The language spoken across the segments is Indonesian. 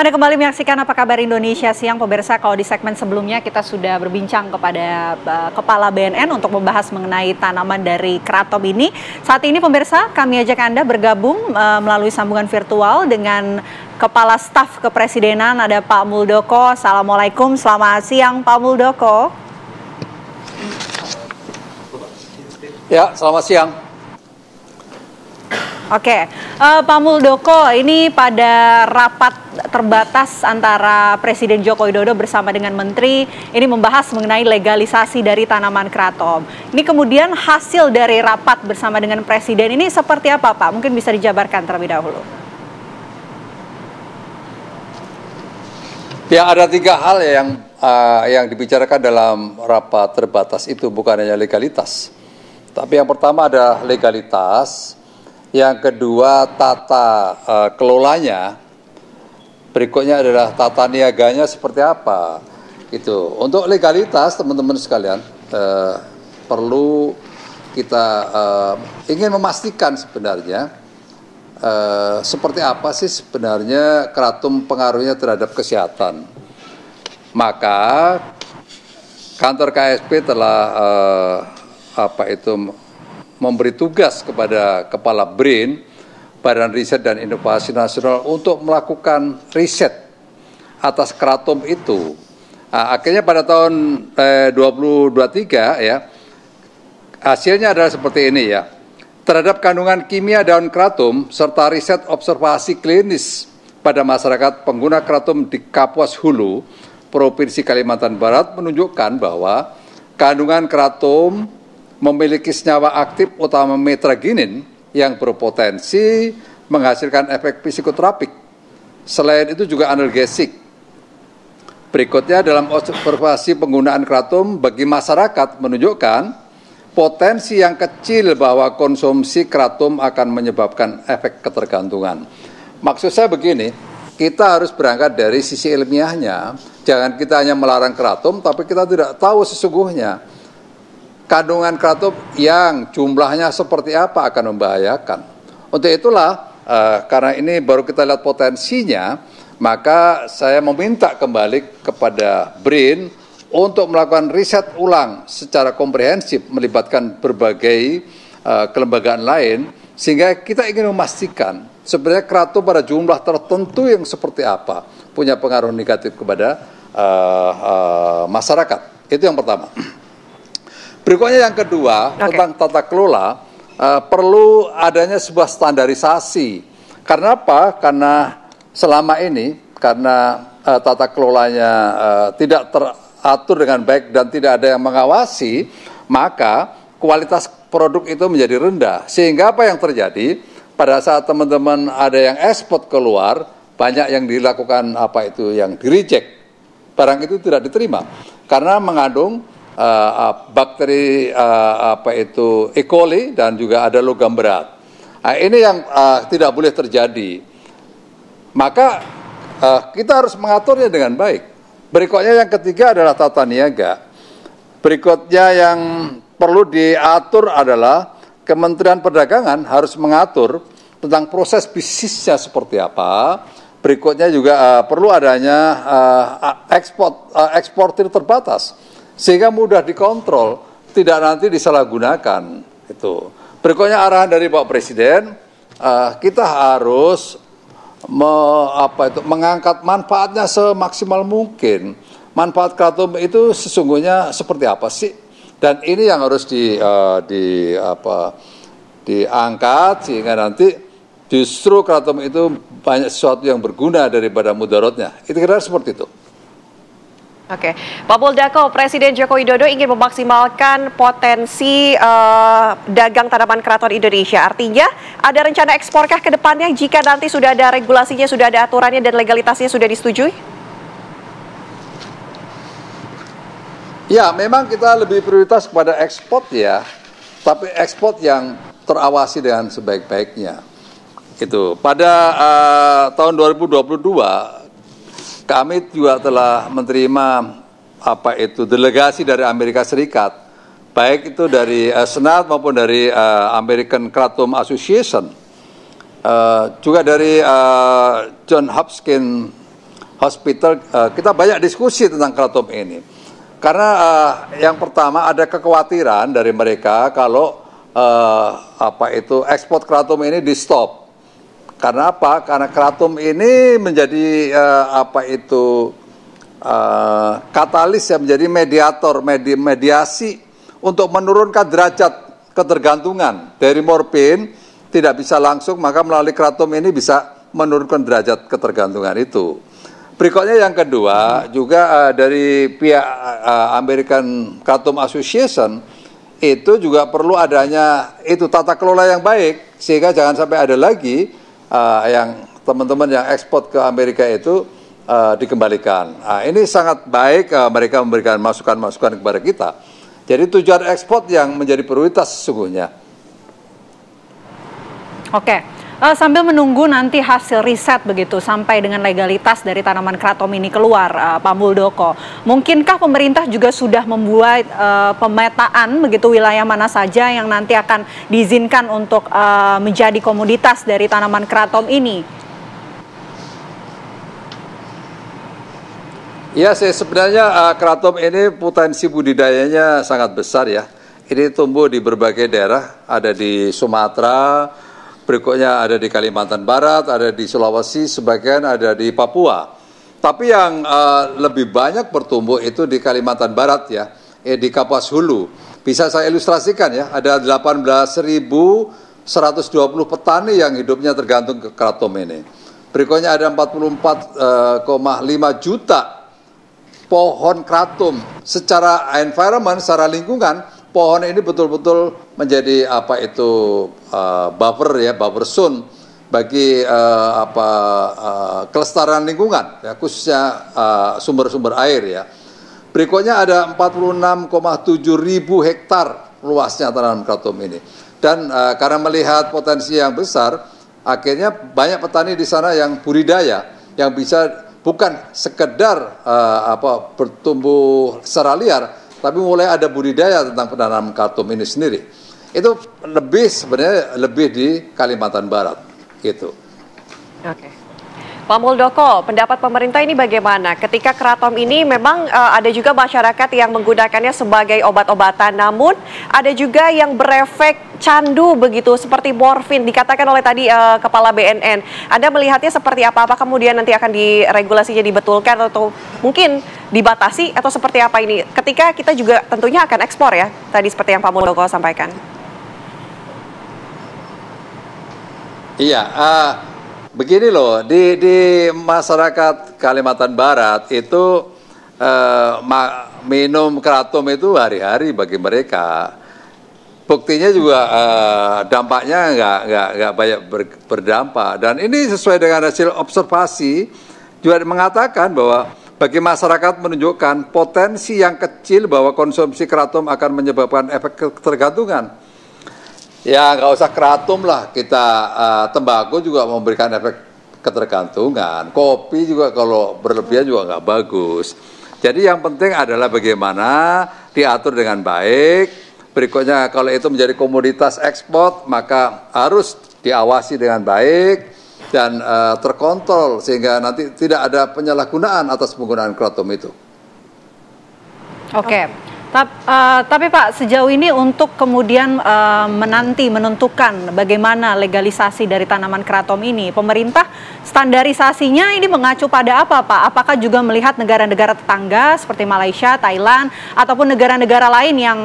Anda kembali menyaksikan Apa Kabar Indonesia Siang, pemirsa. Kalau di segmen sebelumnya kita sudah berbincang kepada Kepala BNN untuk membahas mengenai tanaman dari Kratom ini. Saat ini pemirsa, kami ajak Anda bergabung melalui sambungan virtual dengan Kepala Staf Kepresidenan, ada Pak Muldoko. Assalamualaikum, selamat siang Pak Muldoko. Ya, selamat siang. Oke, Pak Muldoko, ini pada rapat terbatas antara Presiden Joko Widodo bersama dengan Menteri, ini membahas mengenai legalisasi dari tanaman kratom. Ini kemudian hasil dari rapat bersama dengan Presiden ini seperti apa, Pak? Mungkin bisa dijabarkan terlebih dahulu. Ya, ada 3 hal yang dibicarakan dalam rapat terbatas itu, bukan hanya legalitas. Tapi yang pertama ada legalitas. Yang kedua tata kelolanya, berikutnya adalah tata niaganya seperti apa. Gitu. Untuk legalitas teman-teman sekalian perlu kita ingin memastikan sebenarnya seperti apa sih sebenarnya kratom pengaruhnya terhadap kesehatan. Maka kantor KSP telah memberi tugas kepada Kepala BRIN, Badan Riset dan Inovasi Nasional, untuk melakukan riset atas kratom itu. Akhirnya pada tahun 2023 ya, hasilnya adalah seperti ini ya. Terhadap kandungan kimia daun kratom serta riset observasi klinis pada masyarakat pengguna kratom di Kapuas Hulu, Provinsi Kalimantan Barat, menunjukkan bahwa kandungan kratom memiliki senyawa aktif utama metraginin yang berpotensi menghasilkan efek psikoterapik. Selain itu juga analgesik. Berikutnya dalam observasi penggunaan kratom bagi masyarakat menunjukkan potensi yang kecil bahwa konsumsi kratom akan menyebabkan efek ketergantungan. Maksud saya begini, kita harus berangkat dari sisi ilmiahnya. Jangan kita hanya melarang kratom, tapi kita tidak tahu sesungguhnya kandungan kratom yang jumlahnya seperti apa akan membahayakan. Untuk itulah, karena ini baru kita lihat potensinya, maka saya meminta kembali kepada BRIN untuk melakukan riset ulang secara komprehensif, melibatkan berbagai kelembagaan lain, sehingga kita ingin memastikan sebenarnya kratom pada jumlah tertentu yang seperti apa punya pengaruh negatif kepada masyarakat. Itu yang pertama. Berikutnya yang kedua, tentang tata kelola, perlu adanya sebuah standarisasi. Karena apa? Karena selama ini, karena tata kelolanya tidak teratur dengan baik dan tidak ada yang mengawasi, maka kualitas produk itu menjadi rendah. Sehingga apa yang terjadi? Pada saat teman-teman ada yang ekspor keluar, banyak yang dilakukan yang di-reject. Barang itu tidak diterima. Karena mengandung bakteri E. coli dan juga ada logam berat. Ini yang tidak boleh terjadi. Maka kita harus mengaturnya dengan baik. Berikutnya yang ketiga adalah tata niaga. Berikutnya yang perlu diatur adalah Kementerian Perdagangan harus mengatur tentang proses bisnisnya seperti apa. Berikutnya juga perlu adanya eksportir terbatas, sehingga mudah dikontrol, tidak nanti disalahgunakan. Itu. Berikutnya arahan dari Pak Presiden, kita harus mengangkat manfaatnya semaksimal mungkin. Manfaat kratom itu sesungguhnya seperti apa sih? Dan ini yang harus diangkat sehingga nanti justru kratom itu banyak sesuatu yang berguna daripada mudaratnya. Itu kira-kira seperti itu. Oke, Pak Muldoko, Presiden Joko Widodo ingin memaksimalkan potensi dagang tanaman kratom Indonesia. Artinya, ada rencana eksporkah ke depannya jika nanti sudah ada regulasinya, sudah ada aturannya dan legalitasnya sudah disetujui? Ya, memang kita lebih prioritas kepada ekspor ya, tapi ekspor yang terawasi dengan sebaik-baiknya. Itu. Pada tahun 2022, kami juga telah menerima delegasi dari Amerika Serikat, baik itu dari Senat maupun dari American Kratom Association, juga dari John Hopkins hospital, kita banyak diskusi tentang kratom ini. Karena yang pertama ada kekhawatiran dari mereka kalau ekspor kratom ini di stop. Karena apa? Karena kratom ini menjadi katalis ya, menjadi mediator, mediasi untuk menurunkan derajat ketergantungan dari morfin, tidak bisa langsung, maka melalui kratom ini bisa menurunkan derajat ketergantungan itu. Berikutnya yang kedua juga dari pihak American Kratom Association itu juga perlu adanya itu tata kelola yang baik, sehingga jangan sampai ada lagi yang teman-teman yang ekspor ke Amerika itu dikembalikan. Ini sangat baik mereka memberikan masukan-masukan kepada kita. Jadi tujuan ekspor yang menjadi prioritas sesungguhnya. Oke, sambil menunggu nanti hasil riset begitu sampai dengan legalitas dari tanaman kratom ini keluar, Pak Muldoko, mungkinkah pemerintah juga sudah membuat pemetaan begitu wilayah mana saja yang nanti akan diizinkan untuk menjadi komoditas dari tanaman kratom ini? Ya, sebenarnya kratom ini potensi budidayanya sangat besar ya. Ini tumbuh di berbagai daerah, ada di Sumatera, berikutnya ada di Kalimantan Barat, ada di Sulawesi, sebagian ada di Papua. Tapi yang lebih banyak bertumbuh itu di Kalimantan Barat ya, di Kapuas Hulu. Bisa saya ilustrasikan ya, ada 18.120 petani yang hidupnya tergantung ke kratom ini. Berikutnya ada 44,5 juta pohon kratom. Secara environment, secara lingkungan, pohon ini betul-betul menjadi buffer ya, buffer zone bagi kelestarian lingkungan ya, khususnya sumber-sumber air ya. Berikutnya ada 46,7 ribu hektar luasnya tanaman kratom ini. Dan karena melihat potensi yang besar, akhirnya banyak petani di sana yang budidaya yang bisa bukan sekedar bertumbuh secara liar, tapi mulai ada budidaya tentang penanaman kratom ini sendiri. Itu sebenarnya lebih di Kalimantan Barat, gitu. Oke. Pak Muldoko, pendapat pemerintah ini bagaimana? Ketika kratom ini memang ada juga masyarakat yang menggunakannya sebagai obat-obatan, namun ada juga yang berefek candu begitu, seperti morfin, dikatakan oleh tadi Kepala BNN. Anda melihatnya seperti apa? Apa kemudian nanti akan diregulasinya dibetulkan atau mungkin dibatasi atau seperti apa ini? Ketika kita juga tentunya akan ekspor ya, tadi seperti yang Pak Muldoko sampaikan. Iya, begini loh, di masyarakat Kalimantan Barat itu minum kratom itu hari-hari bagi mereka. Buktinya juga dampaknya nggak banyak berdampak. Dan ini sesuai dengan hasil observasi juga mengatakan bahwa bagi masyarakat menunjukkan potensi yang kecil bahwa konsumsi kratom akan menyebabkan efek ketergantungan. Ya nggak usah kratom lah, kita tembakau juga memberikan efek ketergantungan. Kopi juga kalau berlebihan juga nggak bagus. Jadi yang penting adalah bagaimana diatur dengan baik. Berikutnya kalau itu menjadi komoditas ekspor, maka harus diawasi dengan baik dan terkontrol sehingga nanti tidak ada penyalahgunaan atas penggunaan kratom itu. Oke. Tapi Pak, sejauh ini untuk kemudian menentukan bagaimana legalisasi dari tanaman kratom ini, pemerintah standarisasinya ini mengacu pada apa Pak? Apakah juga melihat negara-negara tetangga seperti Malaysia, Thailand, ataupun negara-negara lain yang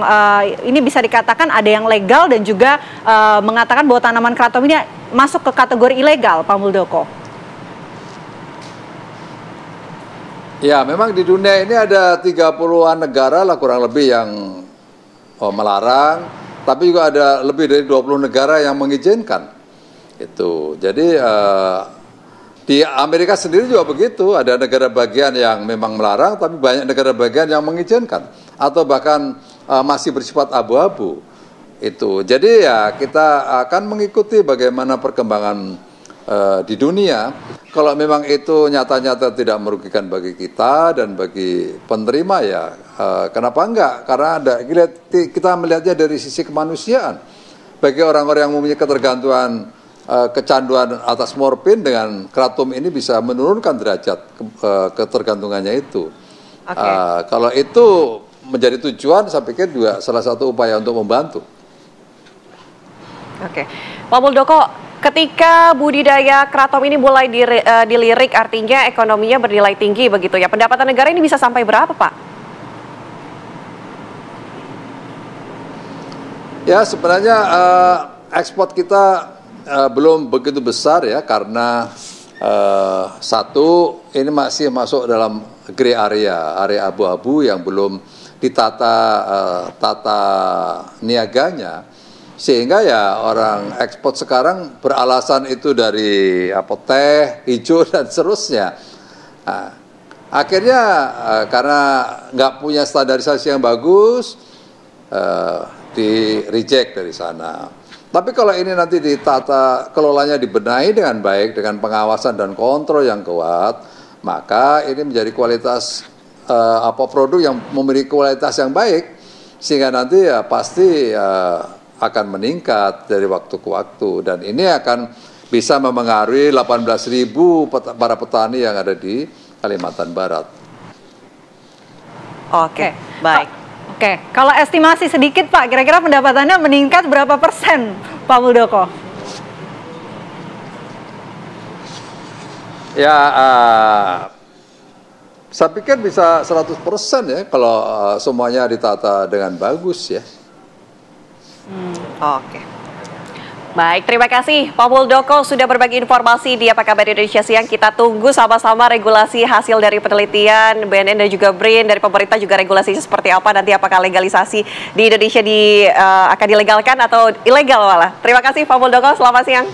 ini bisa dikatakan ada yang legal dan juga mengatakan bahwa tanaman kratom ini masuk ke kategori ilegal, Pak Muldoko? Ya, memang di dunia ini ada 30-an negara lah kurang lebih yang melarang, tapi juga ada lebih dari 20 negara yang mengizinkan. Itu. Jadi di Amerika sendiri juga begitu, ada negara bagian yang memang melarang, tapi banyak negara bagian yang mengizinkan atau bahkan masih bersifat abu-abu. Itu. Jadi ya kita akan mengikuti bagaimana perkembangan di dunia. Kalau memang itu nyata-nyata tidak merugikan bagi kita dan bagi penerima ya kenapa enggak? Karena kita melihatnya dari sisi kemanusiaan. Bagi orang-orang yang mempunyai ketergantungan kecanduan atas morfin dengan kratom ini bisa menurunkan derajat ketergantungannya itu. Kalau itu menjadi tujuan, saya pikir juga salah satu upaya untuk membantu. Oke, Pak Muldoko, ketika budidaya kratom ini mulai dilirik, artinya ekonominya bernilai tinggi begitu ya. Pendapatan negara ini bisa sampai berapa, Pak? Ya, sebenarnya ekspor kita belum begitu besar ya, karena satu, ini masih masuk dalam gray area abu-abu yang belum ditata tata niaganya, sehingga ya orang ekspor sekarang beralasan itu dari teh, hijau dan seterusnya. Nah, akhirnya karena nggak punya standarisasi yang bagus, di reject dari sana. Tapi kalau ini nanti ditata kelolanya dibenahi dengan baik, dengan pengawasan dan kontrol yang kuat, maka ini menjadi kualitas produk yang memiliki kualitas yang baik, sehingga nanti ya pasti akan meningkat dari waktu ke waktu, dan ini akan bisa memengaruhi 18.000 para petani yang ada di Kalimantan Barat. Oke, baik. Oke, kalau estimasi sedikit Pak, kira-kira pendapatannya meningkat berapa persen, Pak Muldoko? Ya, saya pikir bisa 100% ya kalau semuanya ditata dengan bagus ya. Oke. Baik, terima kasih Pak Muldoko sudah berbagi informasi di Apa Kabar Indonesia Siang. Kita tunggu sama-sama regulasi hasil dari penelitian BNN dan juga BRIN dari pemerintah, juga regulasinya seperti apa nanti, apakah legalisasi di Indonesia akan dilegalkan atau ilegal malah. Terima kasih Pak Muldoko, selamat siang.